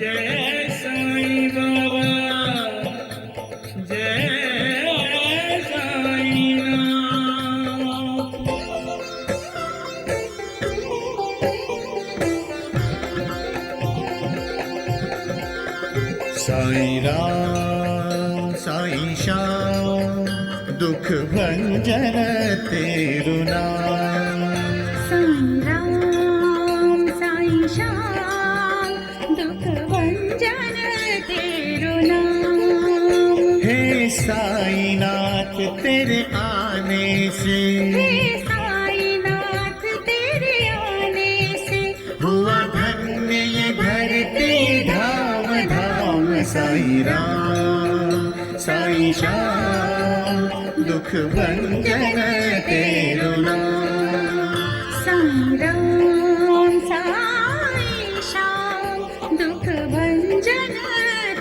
जय साईं बाबा, जय साईं नाथ। साईं राम साईं श्याम दुख भंजन तेरु नाम। साईं राम साईं श्याम दुख भंजन तेरु नाम। हे साईं नाथ तेरे आने से, हे साईं नाथ तेरे आने से हुआ धन्य ये धरती धाम धाम। साईं राम साईं श्याम दुख भंजन तेरु नाम। साईं राम साईं श्याम दुख भंजन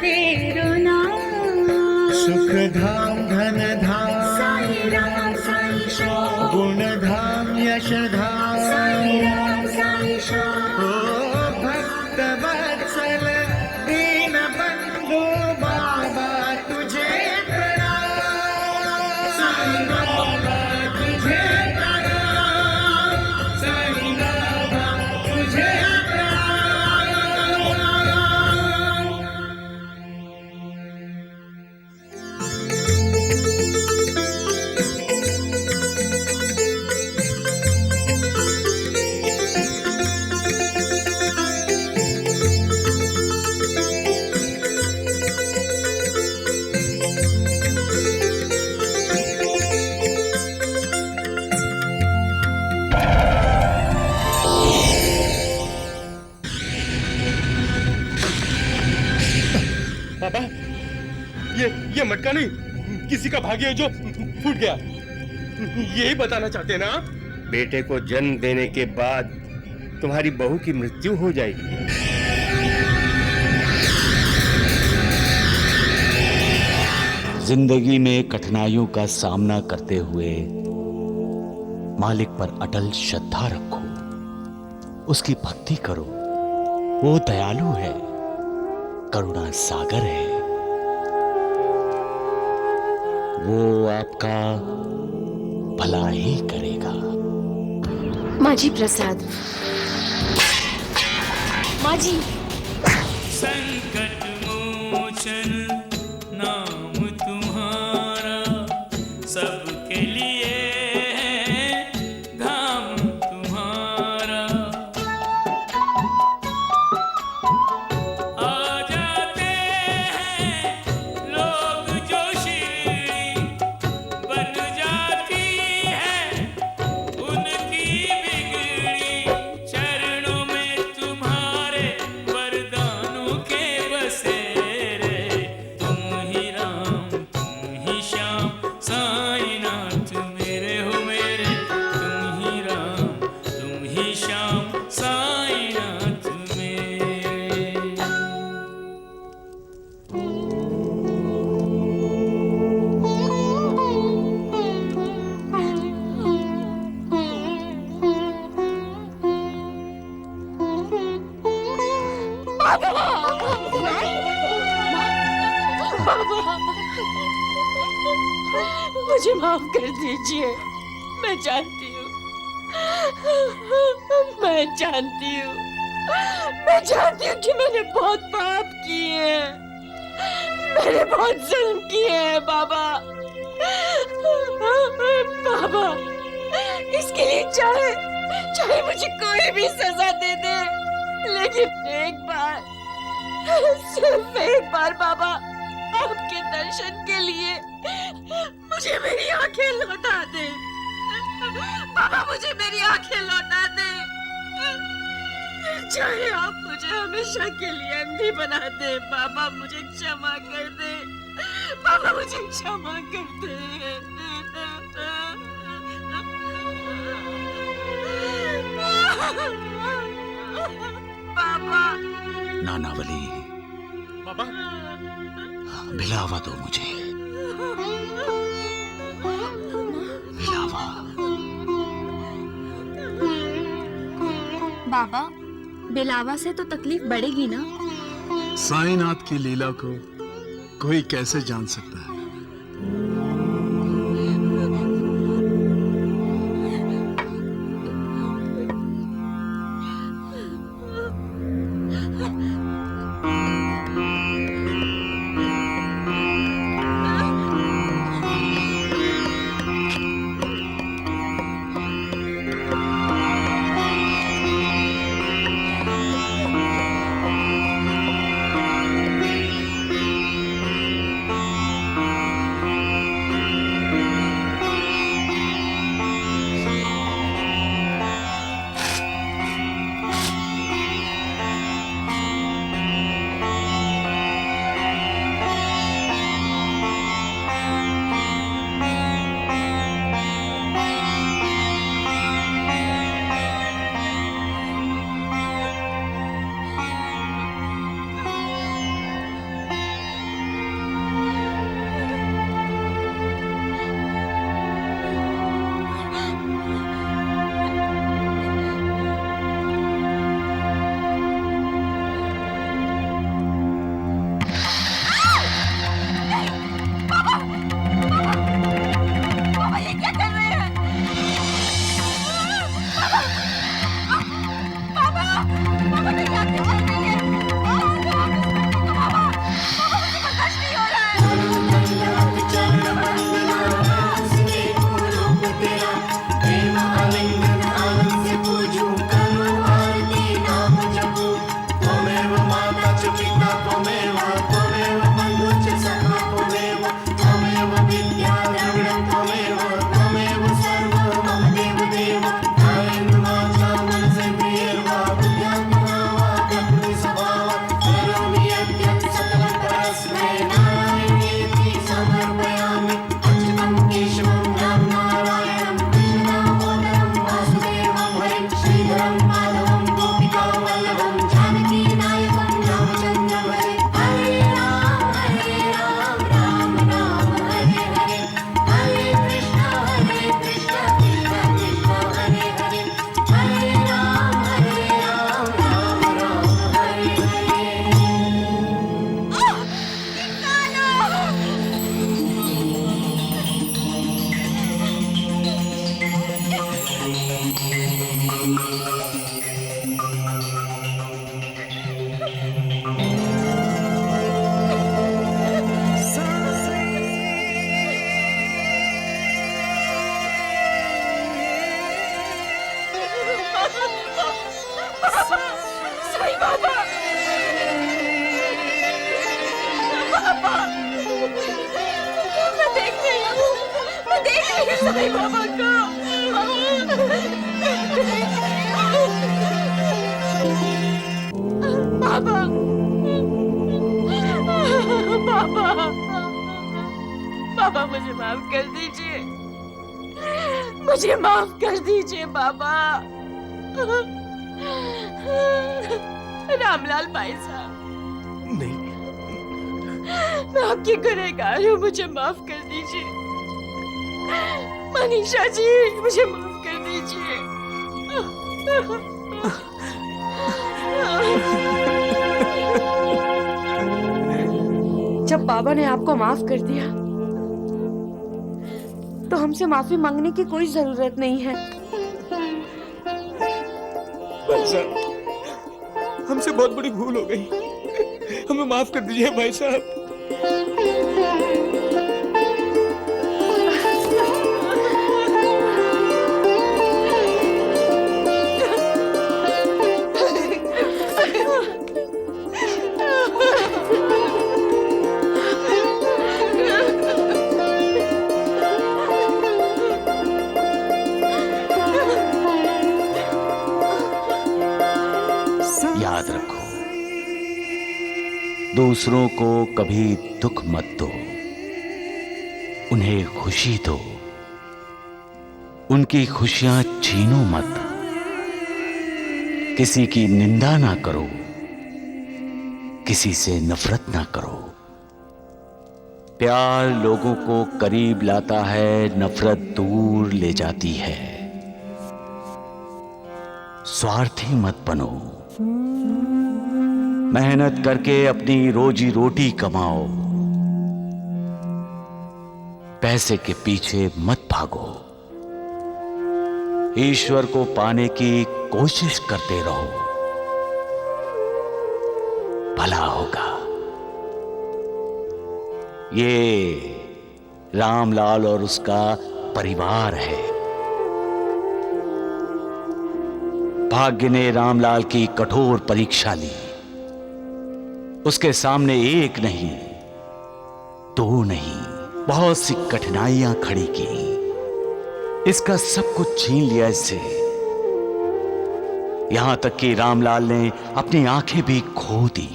तेरु नाम। सुख धाम धन धाम साईं राम साईं श्याम गुण धाम यश धाम। साईं राम साईं श्याम ओ भक्त वत्सल दीन बंधु बाबा तुझे प्रणाम। साईं बाबा तुझे प्रणाम, साईं बाबा तुझे प्रणाम। बाबा, ये मटका नहीं, किसी का भाग्य है जो फूट गया। यही बताना चाहते हैं ना आप? बेटे को जन्म देने के बाद तुम्हारी बहू की मृत्यु हो जाएगी। जिंदगी में कठिनाइयों का सामना करते हुए मालिक पर अटल श्रद्धा रखो, उसकी भक्ति करो। वो दयालु है, करुणा सागर है। वो आपका भला ही करेगा। माँ जी प्रसाद। माँ जी। संकट मोचन नाम तुम्हारा, सबके लिए धाम तुम्हारा। आ जाते हैं लोग जो शिरडी, बन जाती है उनकी बिगड़ी। चरणों में तुम्हारे वरदानों के बसेरे। तुम ही राम तुम ही श्याम साईं नाथ मेरे हो मेरे। तुम ही राम तुम ही श्याम साईं नाथ मेरे। मुझे माफ कर दीजिए। मैं जानती हूँ, मैं जानती हूँ कि मैंने बहुत पाप किए हैं, मैंने बहुत जुल्म किए हैं बाबा। बाबा, इसके लिए चाहे मुझे कोई भी सजा दे दे, लेकिन सिर्फ एक बार बाबा, आपके दर्शन के लिए मुझे मेरी आंखें लौटा दे। बाबा, मुझे मेरी आंखें लौटा दे। चाहे आप मुझे हमेशा के लिए अंधी बना दे, बाबा मुझे क्षमा कर दे। बाबा मुझे क्षमा कर दे। बाबा। नानावली, बाबा, भिलावा दो मुझे, भिलावा। बाबा, बिलावा से तो तकलीफ बढ़ेगी ना? साईनाथ की लीला को कोई कैसे जान सकता है? साईं बाबा को बाबा बाबा बाबा मुझे माफ कर दीजिए, मुझे माफ कर दीजिए बाबा। रामलाल भाई साहब, नहीं, मैं आपकी गुनहगार हूँ, मुझे माफ कर दीजिए। मनीषा जी, मुझे माफ कर दीजिए। जब बाबा ने आपको माफ कर दिया तो हमसे माफी मांगने की कोई जरूरत नहीं है। भाई साहब, हमसे बहुत बड़ी भूल हो गई, हमें माफ कर दीजिए भाई साहब। याद रखो, दूसरों को कभी दुख मत दो, उन्हें खुशी दो, उनकी खुशियां छीनो मत। किसी की निंदा ना करो, किसी से नफरत ना करो। प्यार लोगों को करीब लाता है, नफरत दूर ले जाती है। स्वार्थी मत बनो, मेहनत करके अपनी रोजी रोटी कमाओ, पैसे के पीछे मत भागो। ईश्वर को पाने की कोशिश करते रहो, भला होगा। ये रामलाल और उसका परिवार है। भाग्य ने रामलाल की कठोर परीक्षा ली। उसके सामने एक नहीं, दो नहीं, बहुत सी कठिनाइयां खड़ी की। इसका सब कुछ छीन लिया इससे। यहां तक कि रामलाल ने अपनी आंखें भी खो दी।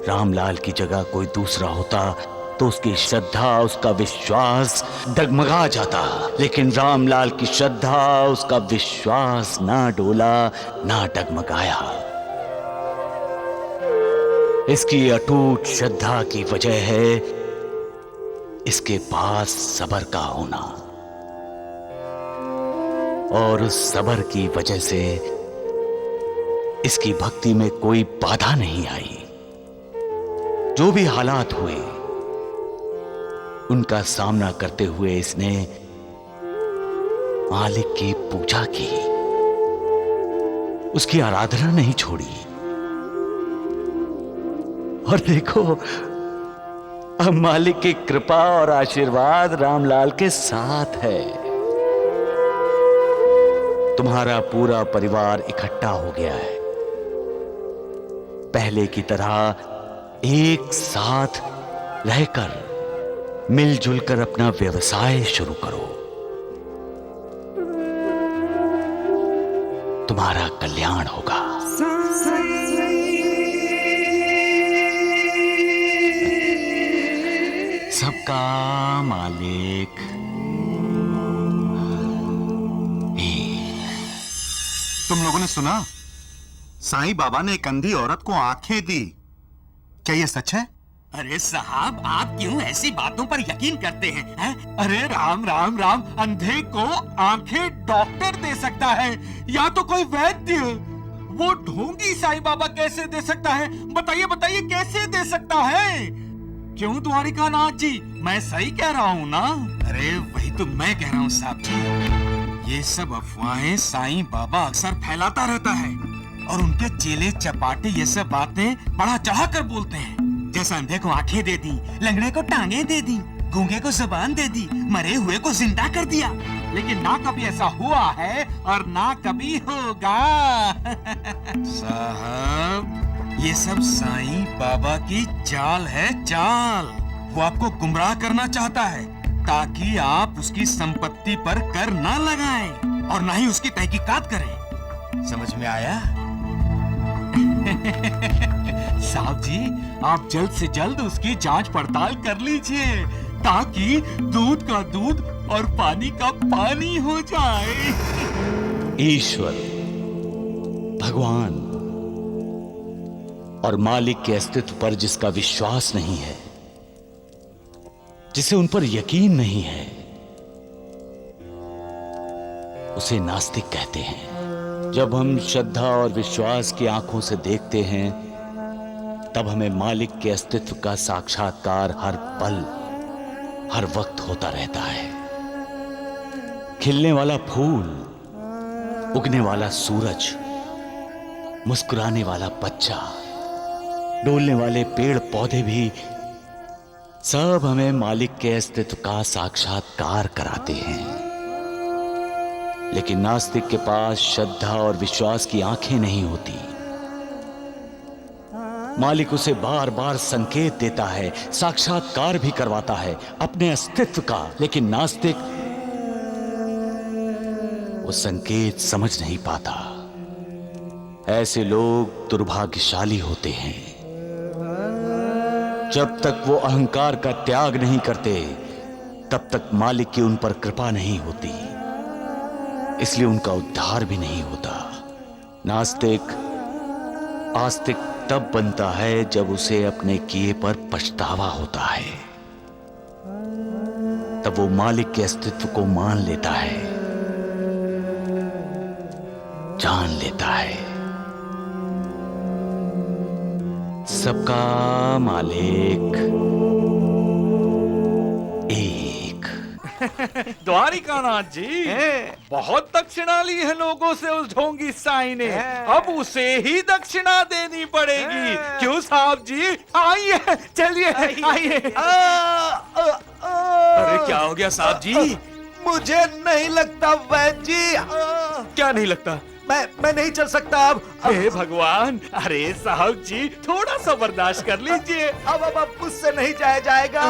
रामलाल की जगह कोई दूसरा होता तो उसकी श्रद्धा, उसका विश्वास डगमगा जाता, लेकिन रामलाल की श्रद्धा, उसका विश्वास ना डोला ना डगमगाया। इसकी अटूट श्रद्धा की वजह है इसके पास सब्र का होना, और उस सब्र की वजह से इसकी भक्ति में कोई बाधा नहीं आई। जो भी हालात हुए उनका सामना करते हुए इसने मालिक की पूजा की, उसकी आराधना नहीं छोड़ी। और देखो, अब मालिक की कृपा और आशीर्वाद रामलाल के साथ है। तुम्हारा पूरा परिवार इकट्ठा हो गया है। पहले की तरह एक साथ रहकर मिलजुल कर अपना व्यवसाय शुरू करो। तुम्हारा कल्याण होगा। सबका मालिक तुम लोगों ने सुना, साईं बाबा ने एक अंधी औरत को आंखें दी। क्या ये सच है? अरे साहब, आप क्यों ऐसी बातों पर यकीन करते हैं? अरे राम राम राम, अंधे को आंखें डॉक्टर दे सकता है या तो कोई वैद्य। वो ढोंगी साईं बाबा कैसे दे सकता है? बताइए बताइए, कैसे दे सकता है? क्यों द्वारिकानाथ जी, मैं सही कह रहा हूँ ना? अरे वही तो मैं कह रहा हूँ साहब जी। ये सब अफवाहें साईं बाबा अक्सर फैलाता रहता है, और उनके चेले चपाटे ये सब बातें बड़ा चढ़ा कर बोलते हैं। जैसे अंधे को आंखें दे दी, लंगड़े को टांगे दे दी, गूंगे को जुबान दे दी, मरे हुए को जिंदा कर दिया। लेकिन ना कभी ऐसा हुआ है और ना कभी होगा। साहब, ये सब साईं बाबा की चाल है, चाल। वो आपको गुमराह करना चाहता है ताकि आप उसकी संपत्ति पर कर ना लगाएं और ना ही उसकी तहकीकात करें। समझ में आया? साहब जी, आप जल्द से जल्द उसकी जांच पड़ताल कर लीजिए ताकि दूध का दूध और पानी का पानी हो जाए। ईश्वर, भगवान और मालिक के अस्तित्व पर जिसका विश्वास नहीं है, जिसे उन पर यकीन नहीं है, उसे नास्तिक कहते हैं। जब हम श्रद्धा और विश्वास की आंखों से देखते हैं, तब हमें मालिक के अस्तित्व का साक्षात्कार हर पल, हर वक्त होता रहता है। खिलने वाला फूल, उगने वाला सूरज, मुस्कुराने वाला बच्चा, डोलने वाले पेड़ पौधे भी सब हमें मालिक के अस्तित्व का साक्षात्कार कराते हैं। लेकिन नास्तिक के पास श्रद्धा और विश्वास की आंखें नहीं होती। मालिक उसे बार बार संकेत देता है, साक्षात्कार भी करवाता है अपने अस्तित्व का, लेकिन नास्तिक वो संकेत समझ नहीं पाता। ऐसे लोग दुर्भाग्यशाली होते हैं। जब तक वो अहंकार का त्याग नहीं करते, तब तक मालिक की उन पर कृपा नहीं होती, इसलिए उनका उद्धार भी नहीं होता। नास्तिक आस्तिक तब बनता है जब उसे अपने किए पर पछतावा होता है। तब वो मालिक के अस्तित्व को मान लेता है, जान जान लेता है। सबका मालिक एक। द्वारिकानाथ जी, बहुत दक्षिणा ली है लोगों से उस ढोंगी साईं ने, अब उसे ही दक्षिणा देनी पड़ेगी। क्यों साहब जी? आइए, चलिए आइए। अरे क्या हो गया साहब जी? मुझे नहीं लगता वैद्य जी। क्या नहीं लगता? मैं नहीं चल सकता अब। हे भगवान, अरे साहब जी थोड़ा सा बर्दाश्त कर लीजिए। अब मुझसे नहीं जाया जाएगा।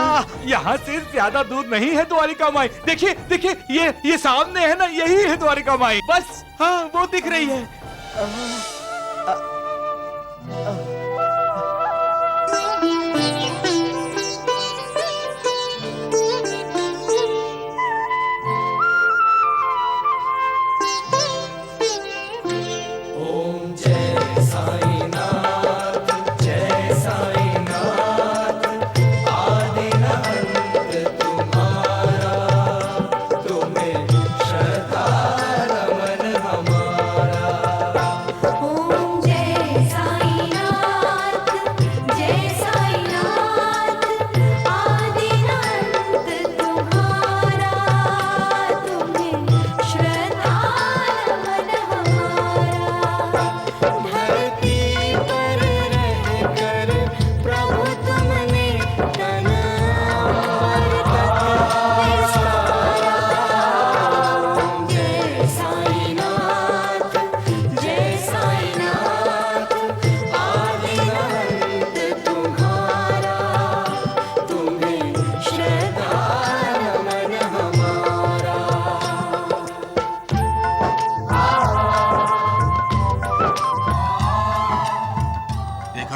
यहाँ से ज्यादा दूर नहीं है द्वारिका माई। देखिए देखिए, ये सामने है ना, यही है द्वारिका माई। बस हाँ, वो दिख रही है।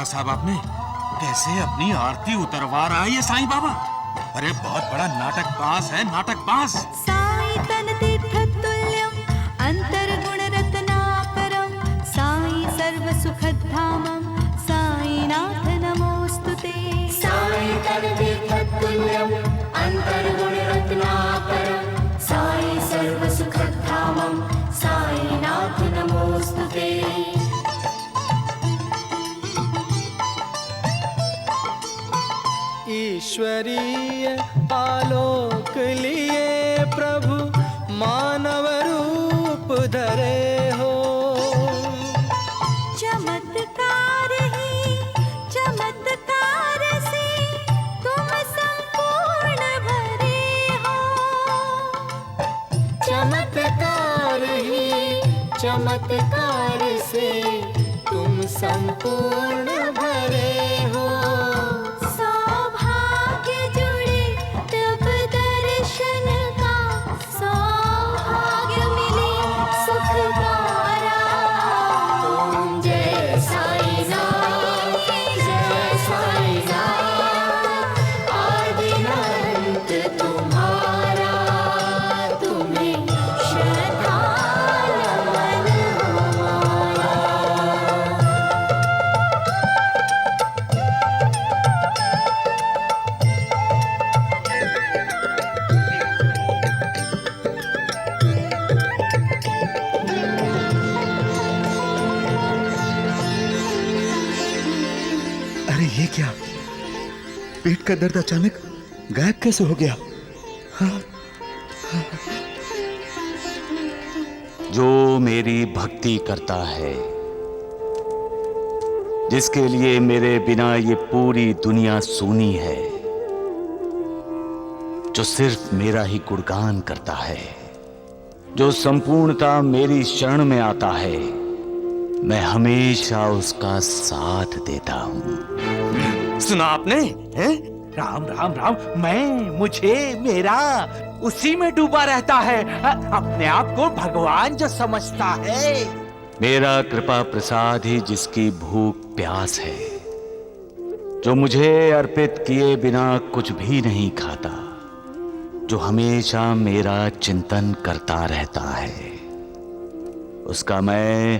साहब आपने कैसे अपनी आरती उतरवा रहा है ये साईं बाबा। अरे बहुत बड़ा नाटकबाज है, नाटकबाज। साई तन तीर्थ तुल्यम अंतर गुण रत्नाकरम साई सर्व सुखधामम साई नाथ नमोस्तुते। साई तन तीर्थ तुल्यम अंतर गुण रत्नाकरम साई सर्व सुखधामम साई नाथ नमोस्तुते। ईश्वरीय आलोक लिए प्रभु मानव रूप धरे हो। चमत्कार ही चमत्कार से तुम संपूर्ण भरे हो। चमत्कार ही चमत्कार से तुम संपूर्ण भरे हो। ये क्या? पेट का दर्द अचानक गायब कैसे हो गया? जो मेरी भक्ति करता है, जिसके लिए मेरे बिना ये पूरी दुनिया सूनी है, जो सिर्फ मेरा ही गुणगान करता है, जो संपूर्णता मेरी शरण में आता है, मैं हमेशा उसका साथ देता हूं। सुना आपने? हैं? राम राम राम, मैं, मुझे, मेरा, उसी में डूबा रहता है, अपने आप को भगवान जो समझता है। मेरा कृपा प्रसाद ही जिसकी भूख प्यास है, जो मुझे अर्पित किए बिना कुछ भी नहीं खाता, जो हमेशा मेरा चिंतन करता रहता है, उसका मैं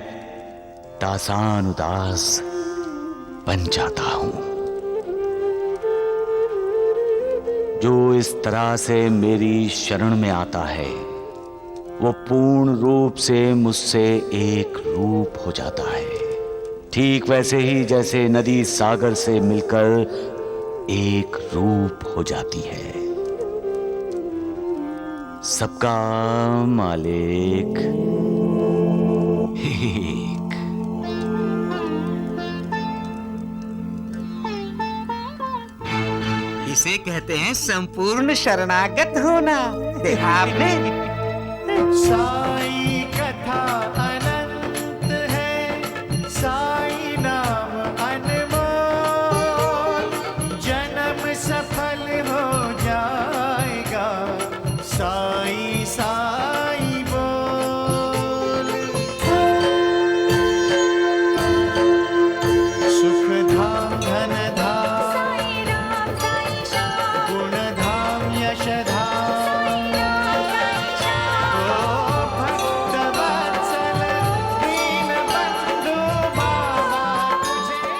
दासान उदास बन जाता हूं। जो इस तरह से मेरी शरण में आता है, वो पूर्ण रूप से मुझसे एक रूप हो जाता है, ठीक वैसे ही जैसे नदी सागर से मिलकर एक रूप हो जाती है। सबका मालिक एक। इसे कहते हैं संपूर्ण शरणागत होना। देखा आपने? साई कथा अनंत है, साई नाम अनमोल, जन्म सफल हो जाएगा, साई साई बोल। सुख धाम धन धाम, गुण धाम यश धाम,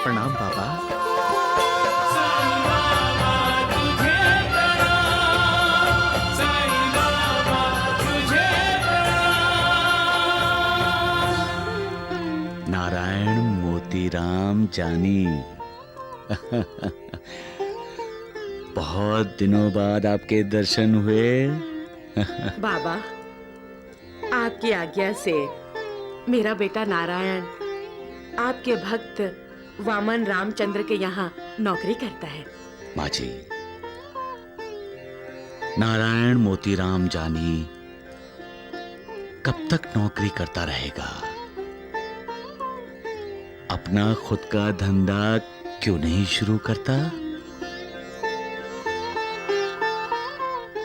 प्रणाम बाबा। नारायण मोतीराम जानी। बहुत दिनों बाद आपके दर्शन हुए। बाबा, आपकी आज्ञा से मेरा बेटा नारायण आपके भक्त वामन रामचंद्र के यहाँ नौकरी करता है। माँ जी, नारायण मोतीराम जानी कब तक नौकरी करता रहेगा? अपना खुद का धंधा क्यों नहीं शुरू करता?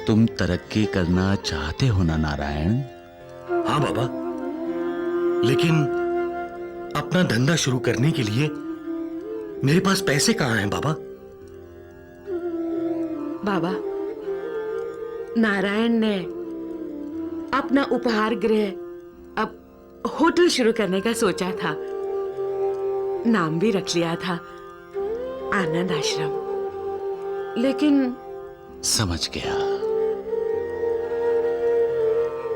तुम तरक्की करना चाहते हो ना नारायण? हाँ बाबा, लेकिन अपना धंधा शुरू करने के लिए मेरे पास पैसे कहाँ हैं बाबा? बाबा, नारायण ने अपना उपहार गृह, अब होटल शुरू करने का सोचा था। नाम भी रख लिया था आनंद आश्रम, लेकिन समझ गया,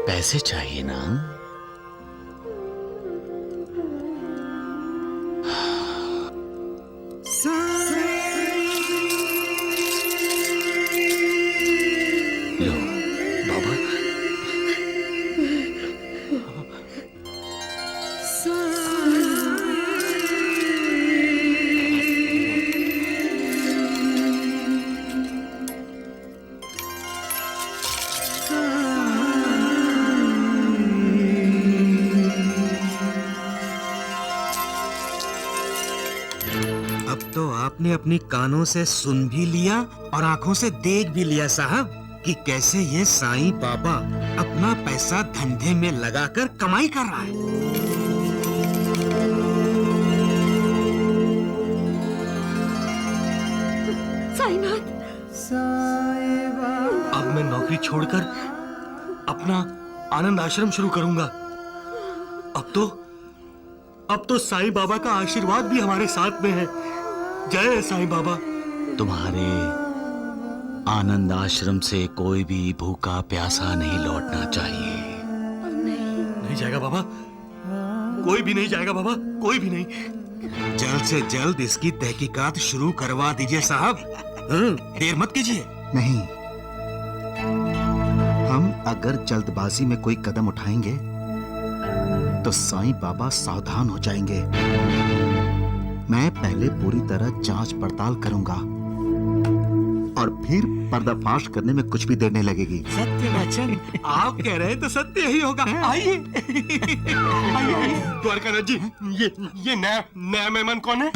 पैसे चाहिए ना? लो बाबा, अब तो आपने अपनी कानों से सुन भी लिया और आंखों से देख भी लिया साहब कि कैसे ये साईं बाबा अपना पैसा धंधे में लगाकर कमाई कर रहा है। साईनाथ, अब मैं नौकरी छोड़कर अपना आनंद आश्रम शुरू करूंगा। अब तो साईं बाबा का आशीर्वाद भी हमारे साथ में है। जय साईं बाबा। तुम्हारे आनंद आश्रम से कोई भी भूखा प्यासा नहीं लौटना चाहिए। नहीं जाएगा बाबा, कोई भी नहीं जाएगा बाबा, कोई भी नहीं। जल्द से जल्द इसकी तहकीकात शुरू करवा दीजिए साहब। देर मत कीजिए। नहीं, हम अगर जल्दबाजी में कोई कदम उठाएंगे तो साईं बाबा सावधान हो जाएंगे। मैं पहले पूरी तरह जांच पड़ताल करूंगा और फिर पर्दाफाश करने में कुछ भी देर नहीं लगेगी। सत्य वचन, आप कह रहे हैं तो सत्य ही होगा। आइए आइए। द्वारकानाथ जी, ये नया मेहमान कौन है?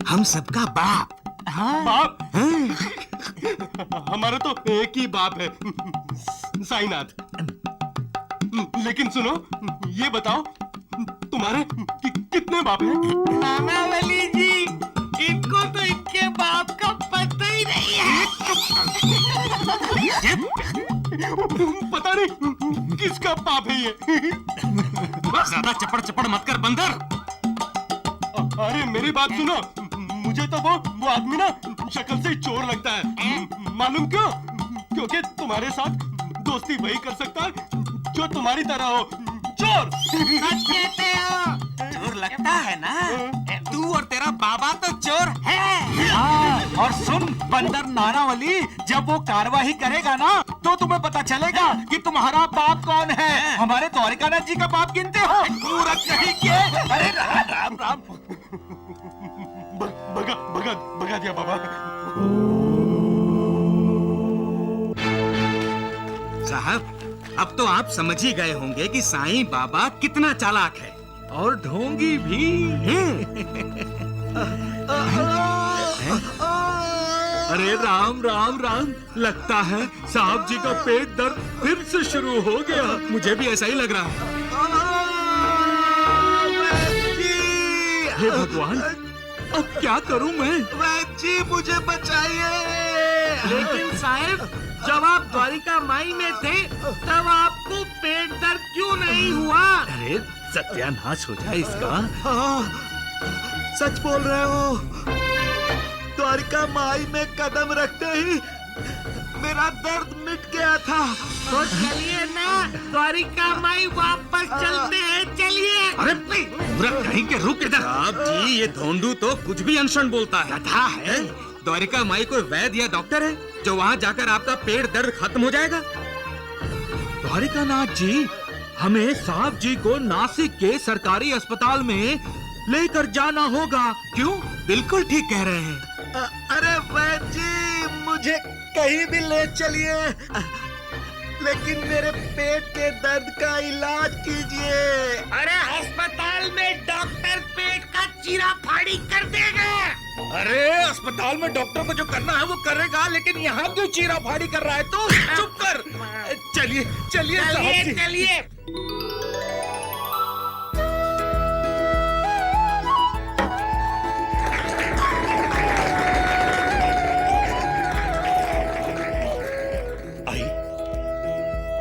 हम सबका बाप। हाँ। बाप? हमारा तो एक ही बाप है, साईनाथ। लेकिन सुनो, ये बताओ तुम्हारे कितने बाप हैं? मामावली जी, इनको तो इनके बाप का पता ही नहीं है। पता नहीं किसका बाप है ये। ज्यादा चपड़ चपड़ मत कर बंदर। अरे मेरी बात सुनो, मुझे तो वो आदमी ना शक्ल से चोर लगता है। मालूम क्यों? क्योंकि तुम्हारे साथ दोस्ती वही कर सकता है जो तुम्हारी तरह हो, चोर। कहते हो चोर लगता है ना? तू और तेरा बाबा तो चोर है। हाँ, और सुन बंदर नानावली, जब वो कार्रवाई करेगा ना तो तुम्हें पता चलेगा कि तुम्हारा बाप कौन है। हमारे द्वारिकानाथ जी का बाप गिनते हो? मूर्ख कहीं के। अरे राम राम। भगा दिया बाबा। साहब, अब तो आप समझ ही गए होंगे कि साईं बाबा कितना चालाक है और ढोंगी भी। अरे राम राम राम, लगता है साहब जी का पेट दर्द फिर से शुरू हो गया। मुझे भी ऐसा ही लग रहा है। हे भगवान, अब क्या करूं मैं? वैद्य जी मुझे बचाइए। लेकिन साहब, जब आप द्वारिका माई में थे तब आपको पेट दर्द क्यों नहीं हुआ? अरे सत्यानाश हो जाए इसका। हाँ, सच बोल रहे हो। द्वारिका माई में कदम रखते ही मेरा दर्द मिट गया था। तो चलिए ना, द्वारिका माई वापस चलते हैं, चलिए। अरे मूर्ख कहीं के, रुक इधर। साहब जी, ये धोंडू तो कुछ भी अनशन बोलता है। गधा है। द्वारिका माई कोई वैद्य या डॉक्टर है जो वहाँ जाकर आपका पेट दर्द खत्म हो जाएगा? द्वारिकानाथ जी, हमें साहब जी को नासिक के सरकारी अस्पताल में लेकर जाना होगा। क्यों? बिल्कुल ठीक कह रहे हैं। अरे वैद्य जी, मुझे कहीं भी ले चलिए, लेकिन मेरे पेट के दर्द का इलाज कीजिए। अरे अस्पताल में डॉक्टर पेट का चीरा फाड़ी कर देगा। अरे अस्पताल में डॉक्टर को जो करना है वो करेगा, लेकिन यहाँ क्यों चीरा फाड़ी कर रहा है तू? चुप कर। चलिए चलिए साहब जी। चलिए।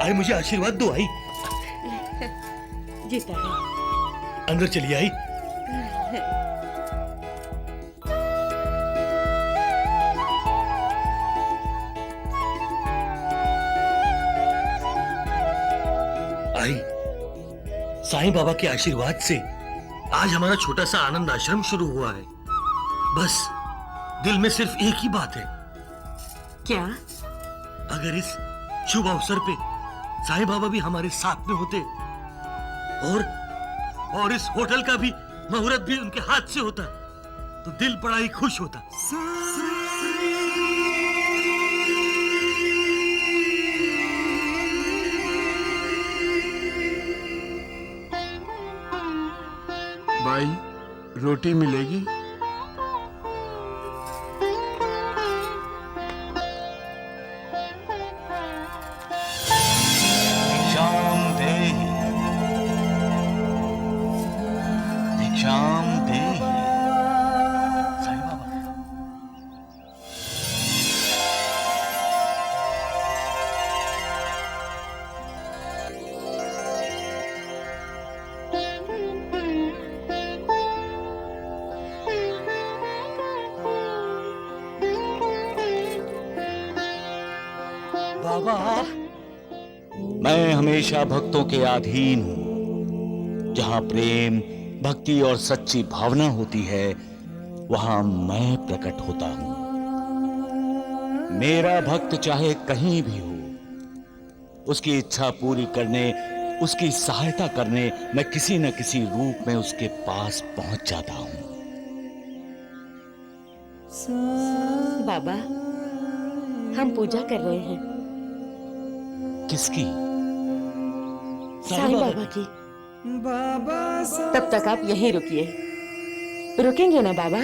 आई, मुझे आशीर्वाद दो आई। जीता है। अंदर चलिए आई। आई, साईं बाबा के आशीर्वाद से आज हमारा छोटा सा आनंद आश्रम शुरू हुआ है। बस दिल में सिर्फ एक ही बात है। क्या? अगर इस शुभ अवसर पे साईं बाबा भी हमारे साथ में होते और इस होटल का भी मुहूर्त भी उनके हाथ से होता तो दिल बड़ा ही खुश होता। भाई, रोटी मिलेगी? भिक्षाम देहि, भिक्षाम देहि। साईं बाबा। बाबा, मैं हमेशा भक्तों के अधीन हूं। जहां प्रेम, भक्ति और सच्ची भावना होती है, वहां मैं प्रकट होता हूं। मेरा भक्त चाहे कहीं भी हो, उसकी इच्छा पूरी करने, उसकी सहायता करने मैं किसी न किसी रूप में उसके पास पहुंच जाता हूं। बाबा, हम पूजा कर रहे हैं। किसकी? साईं बाबा की। तब तक आप यहीं रुकिए। रुकेंगे ना बाबा?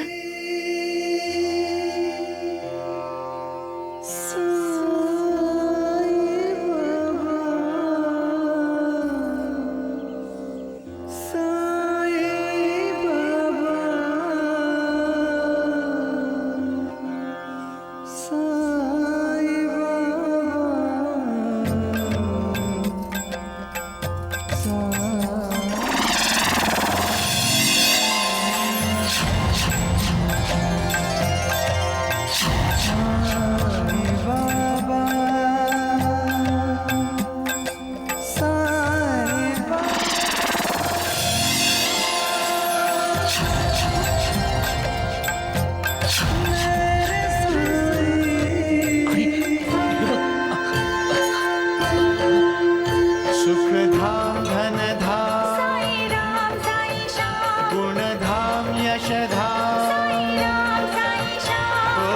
सुख धाम धन धाम साई राम साई श्याम गुण धाम यश धाम साई राम साई श्याम ओ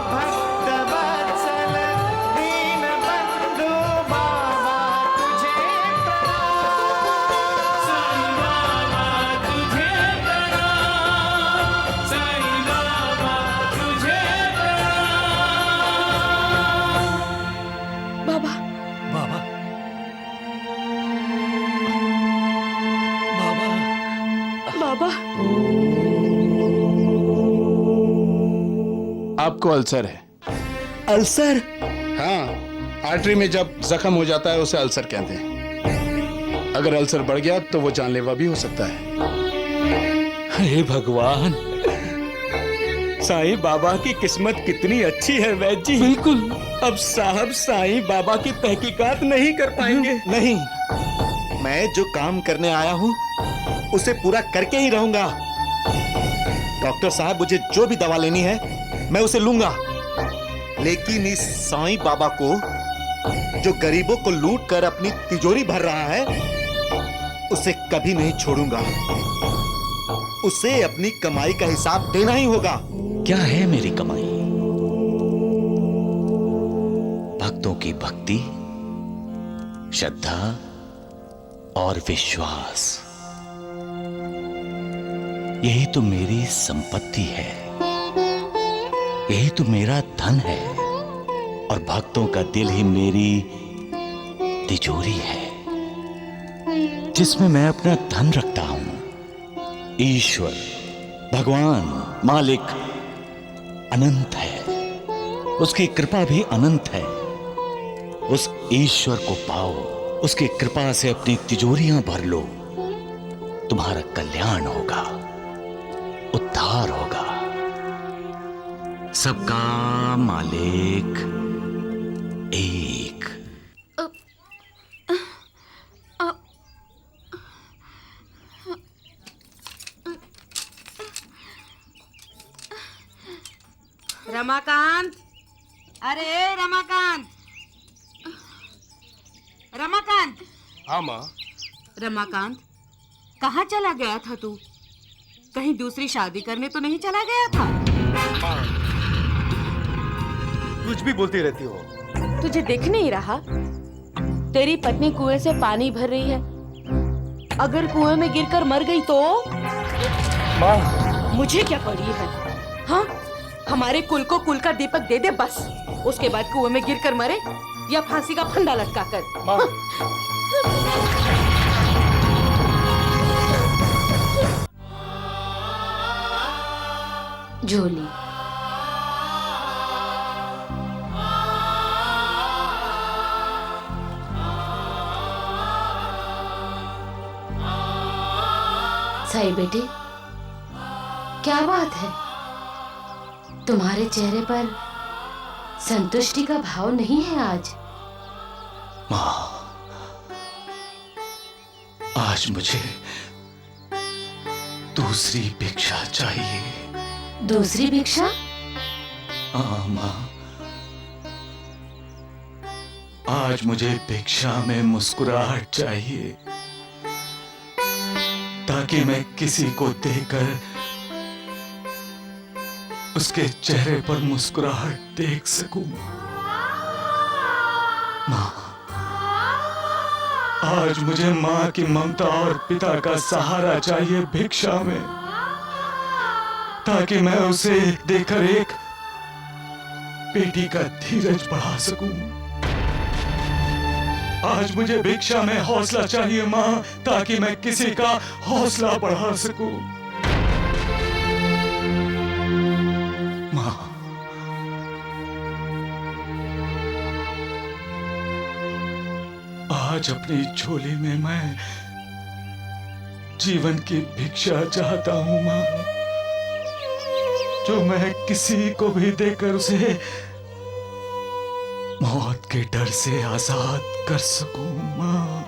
भक्त वत्सल दीन बंधु बाबा तुझे बाबा बाबा बाबा बाबा आपको अल्सर है। अल्सर? हाँ, आर्टरी में जब जख्म हो जाता है उसे अल्सर कहते हैं। अगर अल्सर बढ़ गया तो वो जानलेवा भी हो सकता है। हे भगवान, साईं बाबा की किस्मत कितनी अच्छी है वैद्य जी। बिल्कुल। अब साहब साईं बाबा की तहकीकात नहीं कर पाएंगे। नहीं, मैं जो काम करने आया हूं उसे पूरा करके ही रहूंगा। डॉक्टर साहब, मुझे जो भी दवा लेनी है मैं उसे लूंगा, लेकिन इस साईं बाबा को जो गरीबों को लूट कर अपनी तिजोरी भर रहा है उसे कभी नहीं छोड़ूंगा। उसे अपनी कमाई का हिसाब देना ही होगा। क्या है मेरी कमाई? भक्तों की भक्ति, श्रद्धा और विश्वास, यही तो मेरी संपत्ति है, यही तो मेरा धन है, और भक्तों का दिल ही मेरी तिजोरी है जिसमें मैं अपना धन रखता हूं। ईश्वर, भगवान, मालिक अनंत है, उसकी कृपा भी अनंत है। उस ईश्वर को पाओ, उसकी कृपा से अपनी तिजोरियां भर लो, तुम्हारा कल्याण होगा, उद्धार होगा। सबका मालिक एक। रमाकांत, अरे रमाकांत, रमाकांत। हाँ माँ। रमाकांत, कहाँ चला गया था तू? कहीं दूसरी शादी करने तो नहीं चला गया था? माँ, कुछ भी बोलती रहती हो। तुझे दिख नहीं रहा? तेरी पत्नी कुएं से पानी भर रही है। अगर कुएं में गिरकर मर गई तो? माँ, मुझे क्या पड़ी है? हाँ, हमारे कुल को कुल का दीपक दे दे बस। उसके बाद कुएं में गिरकर मरे या फांसी का फंदा लटका कर। माँ। झोली। साई बेटे, क्या बात है? तुम्हारे चेहरे पर संतुष्टि का भाव नहीं है आज। माँ, आज मुझे दूसरी भिक्षा चाहिए। दूसरी भिक्षा? हाँ माँ, आज मुझे भिक्षा में मुस्कुराहट चाहिए, ताकि मैं किसी को देखकर उसके चेहरे पर मुस्कुराहट देख सकूं। माँ, आज मुझे माँ की ममता और पिता का सहारा चाहिए भिक्षा में, ताकि मैं उसे देखकर एक बेटी का धीरज बढ़ा सकूं। आज मुझे भिक्षा में हौसला चाहिए माँ, ताकि मैं किसी का हौसला बढ़ा सकूं। माँ, आज अपनी झोली में मैं जीवन की भिक्षा चाहता हूं माँ, जो मैं किसी को भी देकर उसे मौत के डर से आजाद कर सकूं माँ।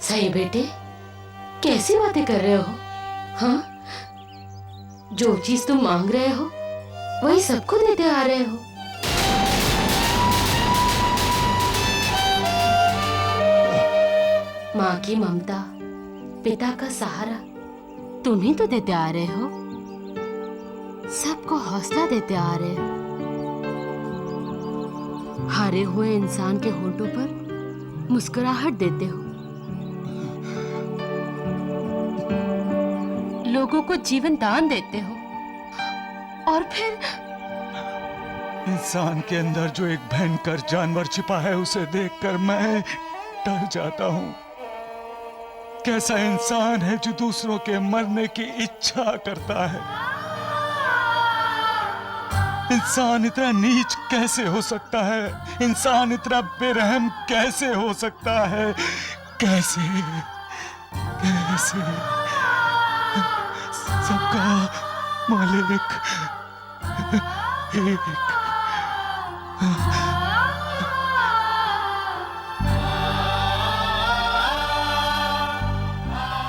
सही बेटे, कैसी बातें कर रहे हो? हाँ, जो चीज तुम मांग रहे हो वही सबको देते आ रहे हो। माँ की ममता, पिता का सहारा तुम ही तो देते आ रहे हो। सबको हौसला देते आ रहे हो। हारे हुए इंसान के होठों पर मुस्कुराहट देते हो। लोगों को जीवन दान देते हो। और फिर इंसान के अंदर जो एक भयंकर जानवर छिपा है उसे देखकर मैं डर जाता हूँ। कैसा इंसान है जो दूसरों के मरने की इच्छा करता है? इंसान इतना नीच कैसे हो सकता है? इंसान इतना बेरहम कैसे हो सकता है? कैसे कैसे? सबका मालिक एक।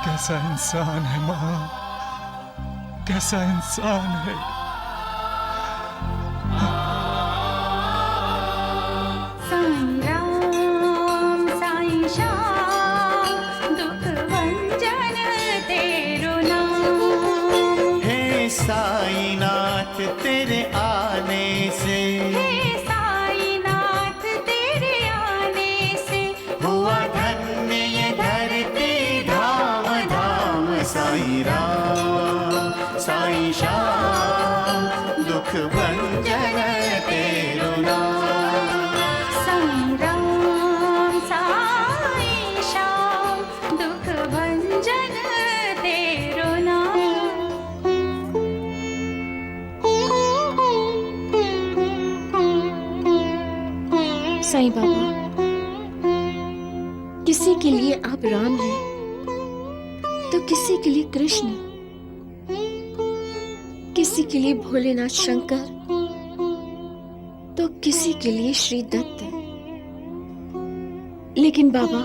कैसा इंसान है माँ, कैसा इंसान है। साईं राम साईं श्याम दुख भंजन तेरो नाम। हे साईनाथ तेरे आने से, हे साईनाथ तेरे आने से हुआ धन्य ये धरती धाम धाम। साईं राम साईं श्याम दुख भंजन तेरो नाम। साईं राम साईं श्याम दुख भंजन तेरो नाम। साईं बाबा, किसी के लिए आप राम हैं तो किसी के लिए कृष्ण, किसी के लिए भोलेनाथ शंकर तो किसी के लिए श्री दत्त। लेकिन बाबा,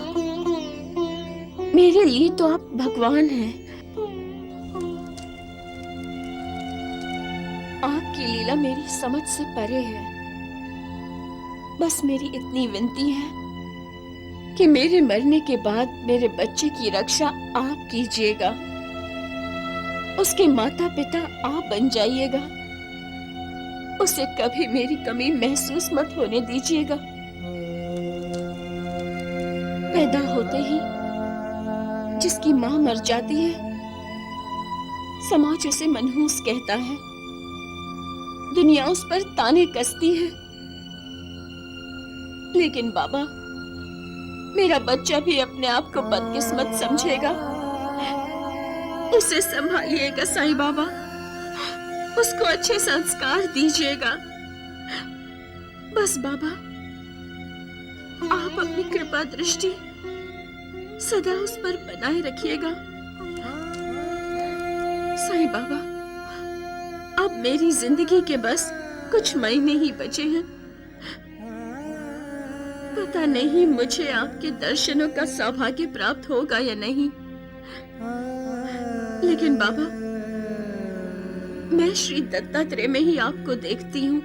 मेरे लिए तो आप भगवान हैं। आपकी लीला मेरी समझ से परे है। बस मेरी इतनी विनती है कि मेरे मरने के बाद मेरे बच्चे की रक्षा आप कीजिएगा। उसके माता पिता आप बन जाइएगा। उसे कभी मेरी कमी महसूस मत होने दीजिएगा। पैदा होते ही जिसकी माँ मर जाती है, समाज उसे मनहूस कहता है, दुनिया उस पर ताने कसती है। लेकिन बाबा, मेरा बच्चा भी अपने आप को बदकिस्मत समझेगा। उसे संभालिएगा साईं बाबा, उसको अच्छे संस्कार दीजिएगा। बस बाबा, आप अपनी कृपा दृष्टि सदा उस पर बनाए रखिएगा। साईं बाबा, अब मेरी जिंदगी के बस कुछ महीने ही बचे हैं। पता नहीं मुझे आपके दर्शनों का सौभाग्य प्राप्त होगा या नहीं। लेकिन बाबा, मैं श्री दत्तात्रेय में ही आपको देखती हूँ।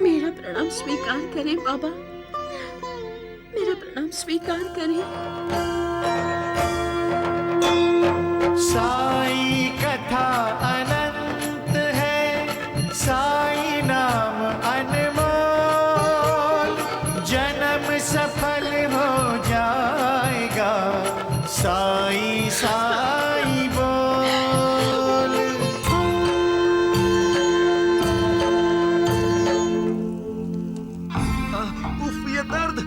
मेरा प्रणाम स्वीकार करें बाबा, मेरा प्रणाम स्वीकार करें। साई कथा अनंत है, साई नाम अनमोल। जन्म सफल हो जाएगा, साई साई बोल। उफ, ये दर्द।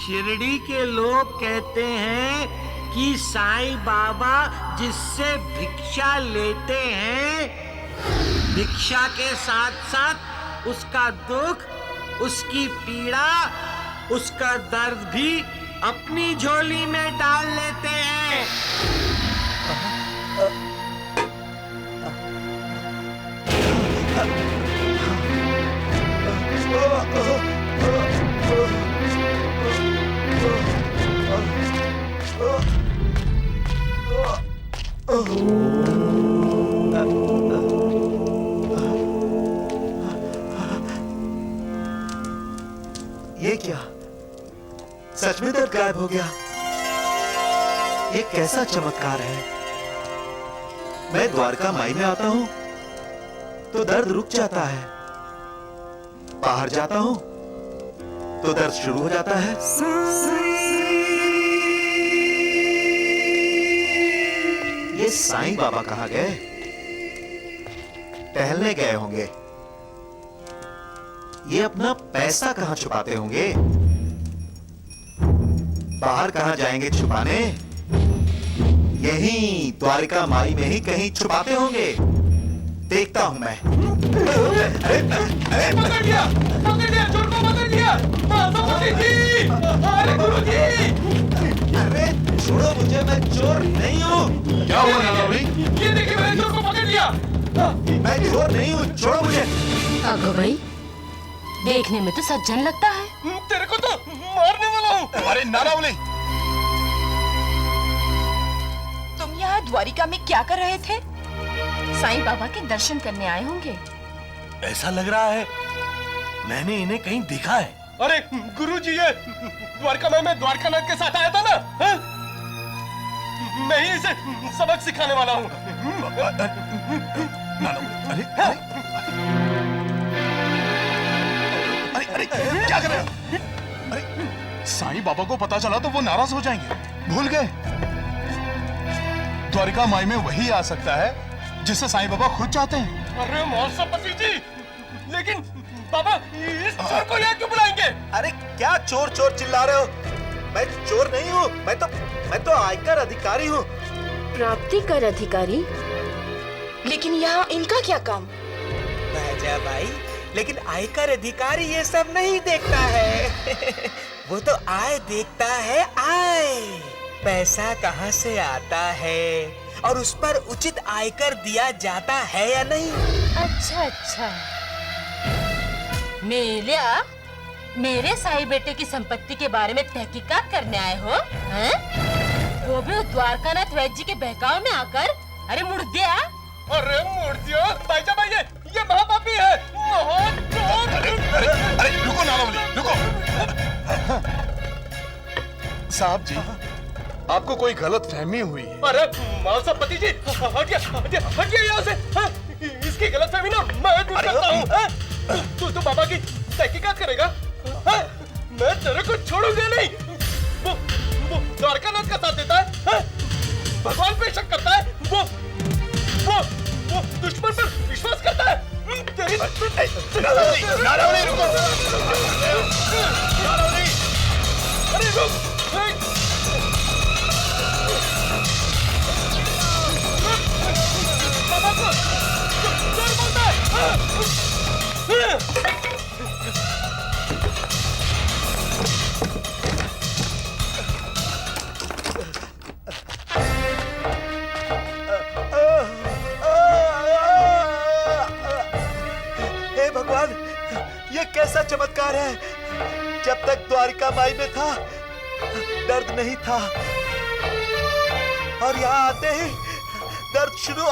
शिरडी के लोग कहते हैं कि साईं बाबा जिससे भिक्षा लेते हैं, भिक्षा के साथ साथ उसका दुख, उसकी पीड़ा, उसका दर्द भी अपनी झोली में डाल लेते हैं। ये क्या? सच में दर्द गायब हो गया? ये कैसा चमत्कार है? मैं द्वारका माई में आता हूं तो दर्द रुक जाता है, बाहर जाता हूं तो दर्द शुरू हो जाता है। ये साईं बाबा कहां गए? टहलने गए होंगे। ये अपना पैसा कहां छुपाते होंगे? बाहर कहां जाएंगे छुपाने? यहीं द्वारिका माई में ही कहीं छुपाते होंगे। देखता हूं मैं। पकड़ दिया, चोर को पकड़ दिया। अरे गुरुजी! अरे छोड़ो मुझे, मैं चोर नहीं हूँ। क्या हुआ नाना भाई? ये देखिए, मैंने चोर को पकड़ लिया। मैं चोर नहीं हूँ, छोड़ो मुझे। अगो भाई, देखने में तो सज्जन लगता है। तेरे को तो मारने वाला हूँ। अरे नानावली, तुम यहाँ द्वारिका में क्या कर रहे थे? साईं बाबा के दर्शन करने आए होंगे। ऐसा लग रहा है मैंने इन्हें कहीं देखा है। अरे गुरुजी, ये द्वारका में द्वारकानाथ के साथ आया था ना? है? मैं ही इसे सबक सिखाने वाला हूँ। अरे क्या कर रहे हो? अरे साईं बाबा को पता चला तो वो नाराज हो जाएंगे। भूल गए? द्वारिका माई में वही आ सकता है जिसे साईं बाबा खुद चाहते हैं। अरे मौसपति जी, लेकिन बाबा इस चोर को यहाँ क्यों बुलाएंगे? अरे क्या चोर चोर चिल्ला रहे हो? मैं चोर नहीं हूँ, मैं तो आयकर अधिकारी हूँ। प्राप्ति कर अधिकारी? लेकिन यहाँ इनका क्या काम? राजा भाई, लेकिन आयकर अधिकारी ये सब नहीं देखता है। वो तो आय देखता है, आय। पैसा कहाँ से आता है और उस पर उचित आयकर दिया जाता है या नहीं। अच्छा, मेरे साईं बेटे की संपत्ति के बारे में तहकीकात करने आए हो? हैं? वो भी द्वारकानाथ वैद्य जी के बहकाव में आकर। अरे मुर्दिया! अरे मुर्दिया, भाई ये महापापी है, महाचोर। अरे रुको नानावली, रुको। साहब जी, आपको कोई गलत फहमी हुई है। अरे मौसपति जी, हटिए यहाँ से। इसकी गलतफहमी ना मैं दूर करता हूँ। तू बाबा की तहकीकात करेगा? मैं तेरे को छोड़ूंगा नहीं। वो द्वारकानाथ का साथ देता है, भगवान पे शक करता है, वो दुश्मन पर विश्वास करता है। तेरी नानावली रुको। अरे रुक। बाबा को चोर बोलता है। हे भगवान, ये कैसा चमत्कार है? जब तक द्वारिका माई में था दर्द नहीं था, और यहाँ आते ही दर्द शुरू।